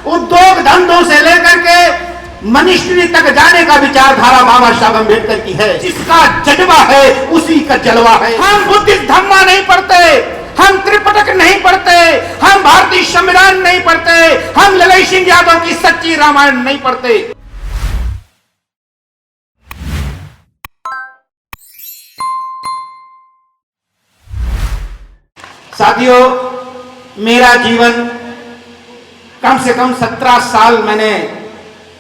उद्योग धंधों से लेकर के मनीषी तक जाने का विचारधारा बाबा साहब अम्बेडकर की है। जिसका जज्बा है उसी का जलवा है। हम बुद्धिस्ट धम्मा नहीं पढ़ते, हम त्रिपिटक नहीं पढ़ते, हम भारतीय संविधान नहीं पढ़ते, हम ललई सिंह यादव की सच्ची रामायण नहीं पढ़ते। साथियों, मेरा जीवन कम से कम 17 साल मैंने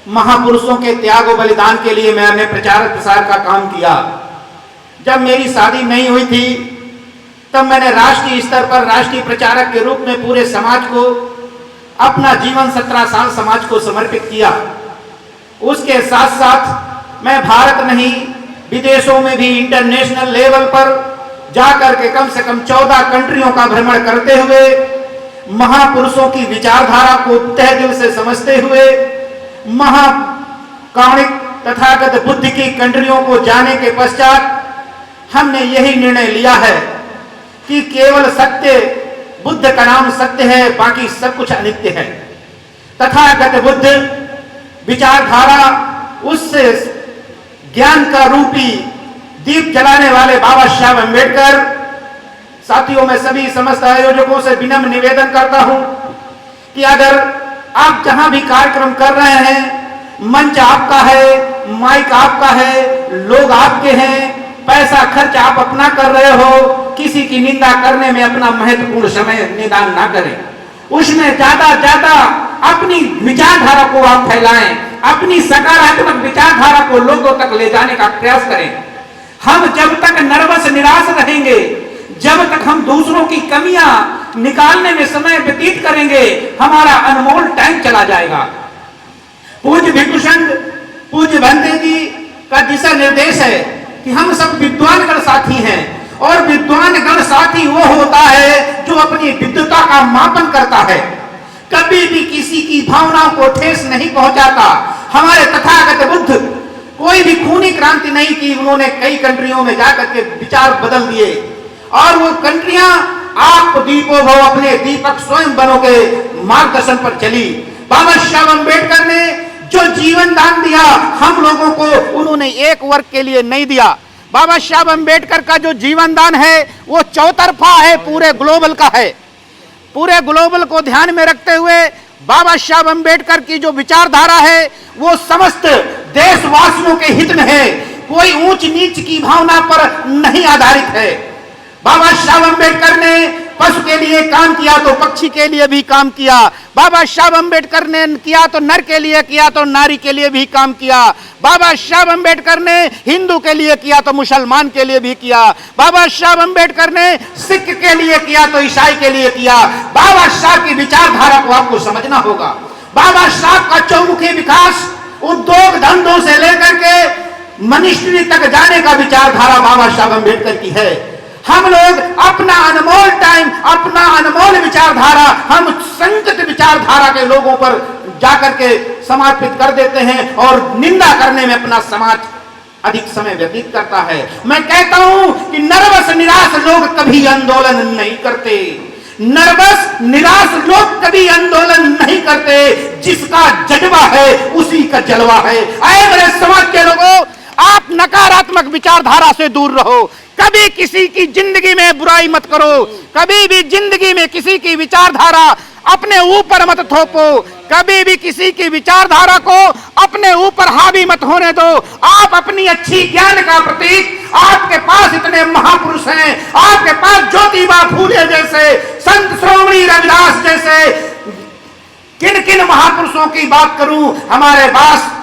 महापुरुषों के त्याग और बलिदान के लिए मैंने प्रचार प्रसार का काम किया। जब मेरी शादी नहीं हुई थी तब मैंने राष्ट्रीय स्तर पर राष्ट्रीय प्रचारक के रूप में पूरे समाज को अपना जीवन 17 साल समाज को समर्पित किया। उसके साथ साथ मैं भारत नहीं विदेशों में भी इंटरनेशनल लेवल पर जाकर के कम से कम 14 कंट्रियों का भ्रमण करते हुए महापुरुषों की विचारधारा को तहे दिल से समझते हुए महाकाणिक तथागत बुद्धि की कंट्रियों को जाने के पश्चात हमने यही निर्णय लिया है कि केवल सत्य बुद्ध का नाम सत्य है, बाकी सब कुछ अनित्य है। तथागत बुद्ध विचारधारा उससे ज्ञान का रूपी दीप जलाने वाले बाबा साहब अम्बेडकर। साथियों, मैं सभी समस्त आयोजकों से विनम्र निवेदन करता हूं कि अगर आप जहां भी कार्यक्रम कर रहे हैं, मंच आपका है, माइक आपका है, लोग आपके हैं, पैसा खर्च आप अपना कर रहे हो, किसी की निंदा करने में अपना महत्वपूर्ण समय निदान ना करें। उसमें ज्यादा अपनी विचारधारा को आप फैलाएं, अपनी सकारात्मक विचारधारा को लोगों तक ले जाने का प्रयास करें। हम जब तक नर्वस निराश रहेंगे, जब तक हम दूसरों की कमियां निकालने में समय व्यतीत करेंगे, हमारा अनमोल टाइम चला जाएगा। पूज्य भिक्षु संघ पूज्य भंते जी का दिशा निर्देश है कि हम सब विद्वान गण साथी हैं और विद्वान गण साथी वो होता है जो अपनी विद्वता का मापन करता है, कभी भी किसी की भावनाओं को ठेस नहीं पहुंचाता। हमारे तथागत बुद्ध कोई भी खूनी क्रांति नहीं की, उन्होंने कई कंट्रियों में जाकर के विचार बदल दिए और वो कंट्रियां आप दीपो भव अपने दीपक स्वयं बनो के मार्गदर्शन पर चली। बाबा साहब अम्बेडकर ने जो जीवन दान दिया हम लोगों को, उन्होंने एक वर्ग के लिए नहीं दिया। बाबा साहब अम्बेडकर का जो जीवन दान है वो चौतरफा है, पूरे ग्लोबल का है। पूरे ग्लोबल को ध्यान में रखते हुए बाबा साहब अम्बेडकर की जो विचारधारा है वो समस्त देशवासियों के हित में है, कोई ऊंच नीच की भावना पर नहीं आधारित है। बाबा साहब अम्बेडकर ने पशु के लिए काम किया तो पक्षी के लिए भी काम किया। बाबा साहब अम्बेडकर ने किया तो नर के लिए किया तो नारी के लिए भी काम किया। बाबा साहब अम्बेडकर ने हिंदू के लिए किया तो मुसलमान के लिए भी किया। बाबा साहब अम्बेडकर ने सिख के लिए किया तो ईसाई के लिए किया। बाबा साहब की विचारधारा को आपको समझना होगा। बाबा साहब का चौमुखी विकास उद्योग धंधों से लेकर के मनीषी तक जाने का विचारधारा बाबा साहब अम्बेडकर की है। हम लोग अपना अनमोल टाइम, अपना अनमोल विचारधारा हम संगत विचारधारा के लोगों पर जाकर के समर्पित कर देते हैं और निंदा करने में अपना समाज अधिक समय व्यतीत करता है। मैं कहता हूं कि नर्वस निराश लोग कभी आंदोलन नहीं करते। नर्वस निराश लोग कभी आंदोलन नहीं करते। जिसका जज्बा है उसी का जलवा है। आए मेरे समाज के लोगों, आप नकारात्मक विचारधारा से दूर रहो। कभी किसी की जिंदगी में बुराई मत करो। कभी भी जिंदगी में किसी की विचारधारा अपने ऊपर मत थोपो। कभी भी किसी की विचारधारा को अपने ऊपर हावी मत होने दो। आप अपनी अच्छी ज्ञान का प्रतीक, आपके पास इतने महापुरुष हैं, आपके पास ज्योतिबा फूले जैसे, संत श्रोमणी रविदास जैसे, किन किन महापुरुषों की बात करूं, हमारे पास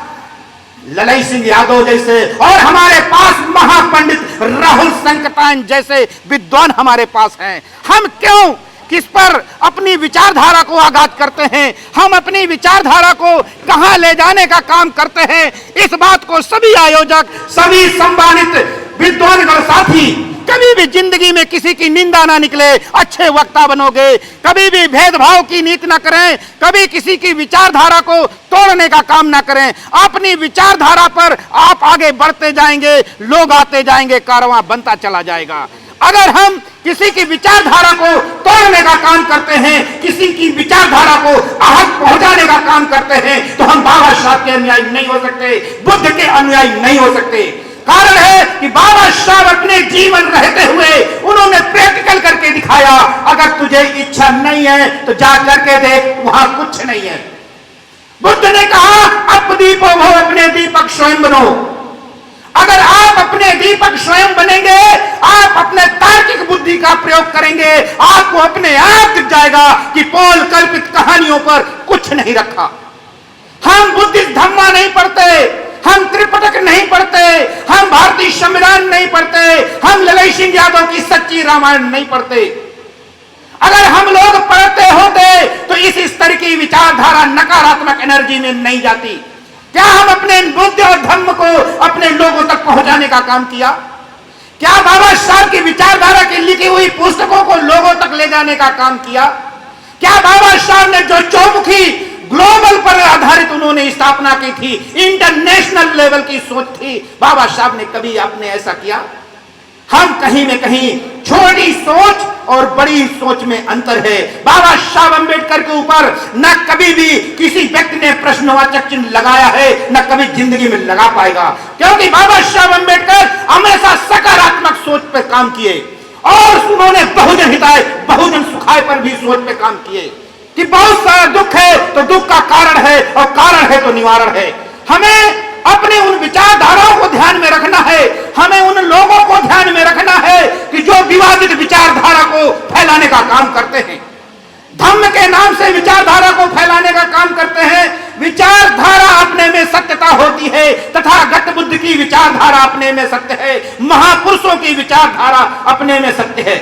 ललई सिंह यादव जैसे और हमारे पास महापंडित राहुल संकटान जैसे विद्वान हमारे पास हैं। हम क्यों किस पर अपनी विचारधारा को आघात करते हैं, हम अपनी विचारधारा को कहां ले जाने का काम करते हैं, इस बात को सभी आयोजक, सभी सम्मानित विद्वान साथी कभी भी जिंदगी में किसी की निंदा ना निकले, अच्छे वक्ता बनोगे। कभी भी भेदभाव की नीति ना करें, कभी किसी की विचारधारा को तोड़ने का काम ना करें। अपनी विचारधारा पर आप आगे बढ़ते जाएंगे, लोग आते जाएंगे, कारवां बनता चला जाएगा। अगर हम किसी की विचारधारा को तोड़ने का काम करते हैं, किसी की विचारधारा को आहत पहुंचाने जाने का काम करते हैं तो हम बाबा साहब के अनुयायी नहीं हो सकते, बुद्ध के अनुयायी नहीं हो सकते। कारण है कि बाबा साहब अपने जीवन रहते हुए उन्होंने प्रैक्टिकल करके दिखाया। अगर तुझे इच्छा नहीं है तो जा करके देख, वहां कुछ नहीं है। बुद्ध ने कहा अप दीपो भव, अपने दीपक स्वयं बनो। अगर आप अपने दीपक स्वयं बनेंगे, आप अपने तार्किक बुद्धि का प्रयोग करेंगे, आपको अपने आप दिख जाएगा कि पौल कल्पित कहानियों पर कुछ नहीं रखा। हम बुद्धिस्ट धम्मा नहीं पढ़ते, हम त्रिपिटक नहीं पढ़ते, हम भारतीय संविधान नहीं पढ़ते, हम ललई सिंह यादव की सच्ची रामायण नहीं पढ़ते। अगर हम लोग पढ़ते होते तो इस स्तर की विचारधारा नकारात्मक एनर्जी में नहीं जाती। क्या हम अपने बुद्धि और धर्म को अपने लोगों तक पहुंचाने का काम किया? क्या बाबा साहब की विचारधारा की लिखी हुई पुस्तकों को लोगों तक ले जाने का काम किया? क्या बाबा साहब ने जो चौमुखी ग्लोबल पर आधारित उन्होंने स्थापना की थी, इंटरनेशनल लेवल की सोच थी, बाबा साहब ने कभी आपने ऐसा किया? हम कहीं में कहीं छोटी सोच और बड़ी सोच में अंतर है। बाबा साहब अंबेडकर के ऊपर न कभी भी किसी व्यक्ति ने प्रश्नवाचक चिन्ह लगाया है, न कभी जिंदगी में लगा पाएगा, क्योंकि बाबा साहब अंबेडकर हमेशा सकारात्मक सोच पर काम किए और उन्होंने बहुजन हिताय बहुजन सुखाय पर भी सोच पे काम किए कि बहुत सारा दुख है तो दुख का कारण है और कारण है तो निवारण है। हमें अपने उन विचारधाराओं को ध्यान में रखना है, हमें उन लोगों को ध्यान में रखना है कि जो विवादित विचारधारा को फैलाने का काम करते हैं, धम्म के नाम से विचारधारा को फैलाने का काम करते हैं। विचारधारा अपने में सत्यता होती है, तथागत बुद्ध की विचारधारा अपने में सत्य है, महापुरुषों की विचारधारा अपने में सत्य है।